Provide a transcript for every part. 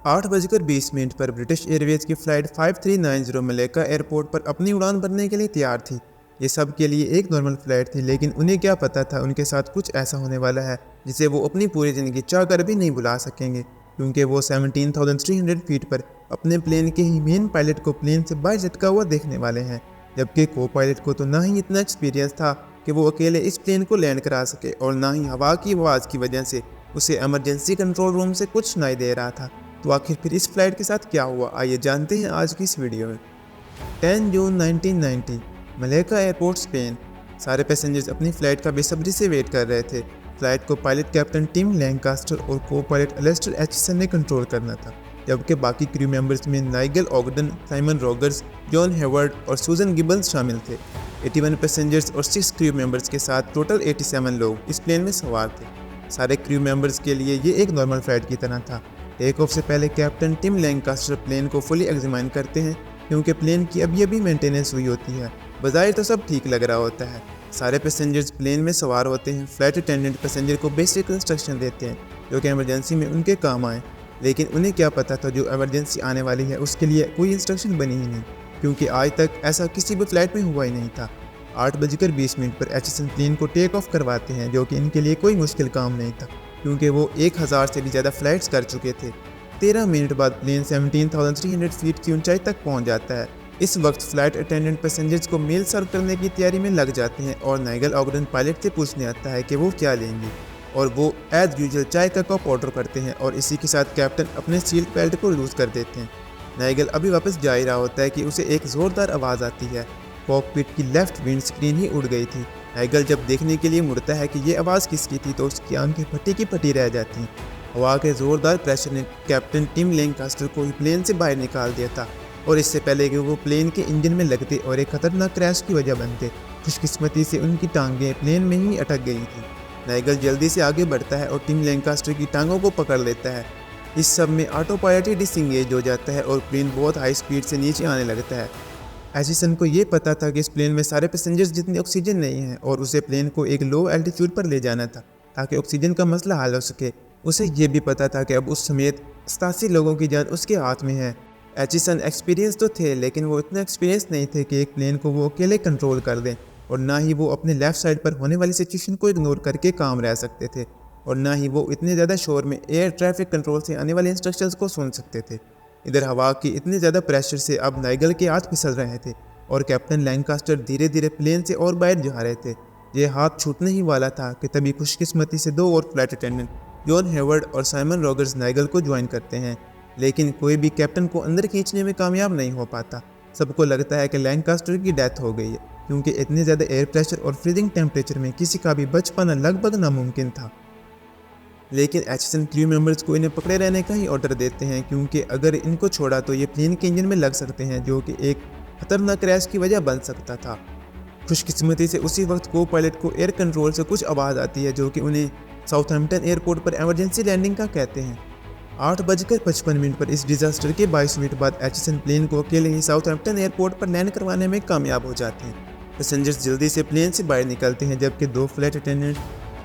8:20 पर British Airways की flight 5390 मलेक्का airport पर अपनी उड़ान भरने के लिए तैयार थी। ये सब के लिए एक नॉर्मल फ़्लाइट थी, लेकिन उन्हें क्या पता था उनके साथ कुछ ऐसा होने वाला है जिसे वो अपनी पूरी ज़िंदगी चाह कर भी नहीं भुला सकेंगे, क्योंकि वो 17,300 फीट पर अपने प्लेन के ही मेन पायलट को प्लेन से बाहर झटका हुआ देखने वाले हैं। जबकि को पायलट को तो ना ही इतना एक्सपीरियंस था कि वो अकेले इस प्लेन को लैंड करा सके, और ना ही हवा की आवाज़ की वजह से उसे इमरजेंसी कंट्रोल रूम से कुछ सुनाई दे रहा था। तो आखिर फिर इस फ्लाइट के साथ क्या हुआ, आइए जानते हैं आज की इस वीडियो में। 10 जून 1990 मलेक्का एयरपोर्ट, स्पेन। सारे पैसेंजर्स अपनी फ़्लाइट का बेसब्री से वेट कर रहे थे। फ़्लाइट को पायलट कैप्टन टिम लैंकास्टर और को पायलट एलिस्टर एचिसन ने कंट्रोल करना था, जबकि बाकी क्रू मेंबर्स में नाइगल ऑगडन, साइमन रॉगर्स, जॉन हेवर्ड और सूजन गिबन्स शामिल थे। 81 पैसेंजर्स और 6 क्रू मेंबर्स के साथ टोटल 87 लोग इस प्लेन में सवार थे। सारे क्रू मेंबर्स के लिए ये एक नॉर्मल फ्लाइट की तरह था। टेक ऑफ से पहले कैप्टन टिम लैंकास्टर प्लेन को फुली एग्जामिन करते हैं, क्योंकि प्लेन की अभी मेंटेनेंस हुई होती है। बज़ाहिर तो सब ठीक लग रहा होता है। सारे पैसेंजर्स प्लेन में सवार होते हैं। फ्लाइट अटेंडेंट पैसेंजर को बेसिक इंस्ट्रक्शन देते हैं जो कि इमरजेंसी में उनके काम आए, लेकिन उन्हें क्या पता था जो इमरजेंसी आने वाली है उसके लिए कोई इंस्ट्रक्शन बनी ही नहीं, क्योंकि आज तक ऐसा किसी भी फ्लाइट में हुआ ही नहीं था। 8:20 पर एचिसन प्लेन को टेक ऑफ करवाते हैं, जो कि इनके लिए कोई मुश्किल काम नहीं था, क्योंकि वो 1000 से भी ज़्यादा फ्लाइट्स कर चुके थे। 13 मिनट बाद प्लेन 17,300 फीट की ऊंचाई तक पहुंच जाता है। इस वक्त फ्लाइट अटेंडेंट पैसेंजर्स को मील सर्व करने की तैयारी में लग जाते हैं, और नाइगल ऑगडन पायलट से पूछने आता है कि वो क्या लेंगे, और वो एज यूजुअल चाय का कप ऑर्डर करते हैं, और इसी के साथ कैप्टन अपने सीट बेल्ट को लूज कर देते हैं। नाइगल अभी वापस जा ही रहा होता है कि उसे एक ज़ोरदार आवाज़ आती है। कॉकपिट की लेफ्ट विंड स्क्रीन ही उड़ गई थी। नाइगल जब देखने के लिए मुड़ता है कि ये आवाज़ किसकी थी, तो उसकी आंखें फटी की फटी रह जाती हैं। हवा के ज़ोरदार प्रेशर ने कैप्टन टिम लैंकास्टर को ही प्लेन से बाहर निकाल दिया था, और इससे पहले कि वो प्लेन के इंजन में लगते और एक खतरनाक क्रैश की वजह बनते, खुशकिस्मती से उनकी टांगें प्लेन में ही अटक गई थी। नाइगल जल्दी से आगे बढ़ता है और टिम लैंकास्टर की टांगों को पकड़ लेता है। इस सब में ऑटो पायलट ही डिसएंगेज हो जाता है और प्लेन बहुत हाई स्पीड से नीचे आने लगता है। एचिसन को ये पता था कि इस प्लेन में सारे पैसेंजर्स जितनी ऑक्सीजन नहीं है, और उसे प्लेन को एक लो एल्टीट्यूड पर ले जाना था ताकि ऑक्सीजन का मसला हल हो सके। उसे ये भी पता था कि अब उस समेत 87 लोगों की जान उसके हाथ में है। एचिसन एक्सपीरियंस तो थे, लेकिन वो इतना एक्सपीरियंस नहीं थे कि एक प्लेन को वो अकेले कंट्रोल कर दें, और ना ही वो अपने लेफ्ट साइड पर होने वाली सिचुएशन को इग्नोर करके काम रह सकते थे, और ना ही वो इतने ज़्यादा शोर में एयर ट्रैफिक कंट्रोल से आने वाले इंस्ट्रक्शंस को सुन सकते थे। इधर हवा की इतने ज़्यादा प्रेशर से अब नाइगल के हाथ फिसल रहे थे, और कैप्टन लैंकास्टर धीरे धीरे प्लेन से और बाहर जा रहे थे। ये हाथ छूटने ही वाला था कि तभी खुशकिस्मती से 2 और फ्लाइट अटेंडेंट जॉन हेवर्ड और साइमन रॉगर्स नाइगल को ज्वाइन करते हैं, लेकिन कोई भी कैप्टन को अंदर खींचने में कामयाब नहीं हो पाता। सबको लगता है कि लैंकास्टर की डेथ हो गई है, क्योंकि इतने ज़्यादा एयर प्रेशर और फ्रीजिंग टेम्परेचर में किसी का भी बच पाना लगभग नामुमकिन था। लेकिन एचिसन क्रू मेंबर्स को इन्हें पकड़े रहने का ही ऑर्डर देते हैं, क्योंकि अगर इनको छोड़ा तो ये प्लेन के इंजन में लग सकते हैं, जो कि एक खतरनाक क्रैश की वजह बन सकता था। खुशकिस्मती से उसी वक्त को पायलट को एयर कंट्रोल से कुछ आवाज़ आती है, जो कि उन्हें साउथहैम्पटन एयरपोर्ट पर इमरजेंसी लैंडिंग का कहते हैं। 8:55 पर इस डिजास्टर के 22 मिनट बाद एचिसन प्लेन को अकेले ही साउथहैम्पटन एयरपोर्ट पर लैंड करवाने में कामयाब हो जाते हैं। पैसेंजर्स जल्दी से प्लेन से बाहर निकलते हैं, जबकि 2 फ्लाइट अटेंडेंट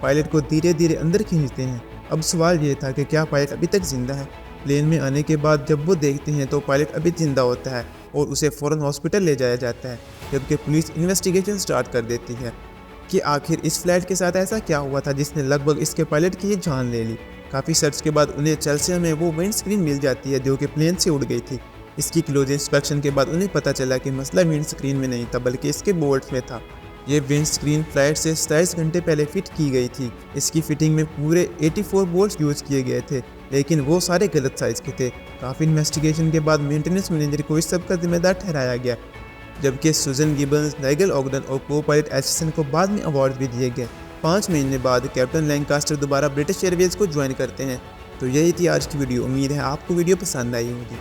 पायलट को धीरे धीरे अंदर खींचते हैं। अब सवाल ये था कि क्या पायलट अभी तक जिंदा है। प्लेन में आने के बाद जब वो देखते हैं तो पायलट अभी जिंदा होता है, और उसे फ़ौरन हॉस्पिटल ले जाया जाता है, जबकि पुलिस इन्वेस्टिगेशन स्टार्ट कर देती है कि आखिर इस फ्लाइट के साथ ऐसा क्या हुआ था जिसने लगभग इसके पायलट की ही जान ले ली। काफ़ी सर्च के बाद उन्हें चेल्सिया में वो विंड स्क्रीन मिल जाती है, जो कि प्लेन से उड़ गई थी। इसकी क्लोज इंस्पेक्शन के बाद उन्हें पता चला कि मसला विंड स्क्रीन में नहीं था, बल्कि इसके बोल्ट में था। ये विंड स्क्रीन फ्लाइट से 27 घंटे पहले फिट की गई थी। इसकी फिटिंग में पूरे 84 बोल्ट्स यूज़ किए गए थे, लेकिन वो सारे गलत साइज़ के थे। काफ़ी इन्वेस्टिगेशन के बाद मेंटेनेंस मैनेजर को इस सब का जिम्मेदार ठहराया गया, जबकि सूजन गिबन्स, नाइगल ऑगडन और को पायलट एचिसन को बाद में अवार्ड भी दिए गए। 5 महीने बाद कैप्टन लैंकास्टर दोबारा ब्रिटिश एयरवेज को ज्वाइन करते हैं। तो यही थी आज की वीडियो। उम्मीद है आपको वीडियो पसंद आई होगी।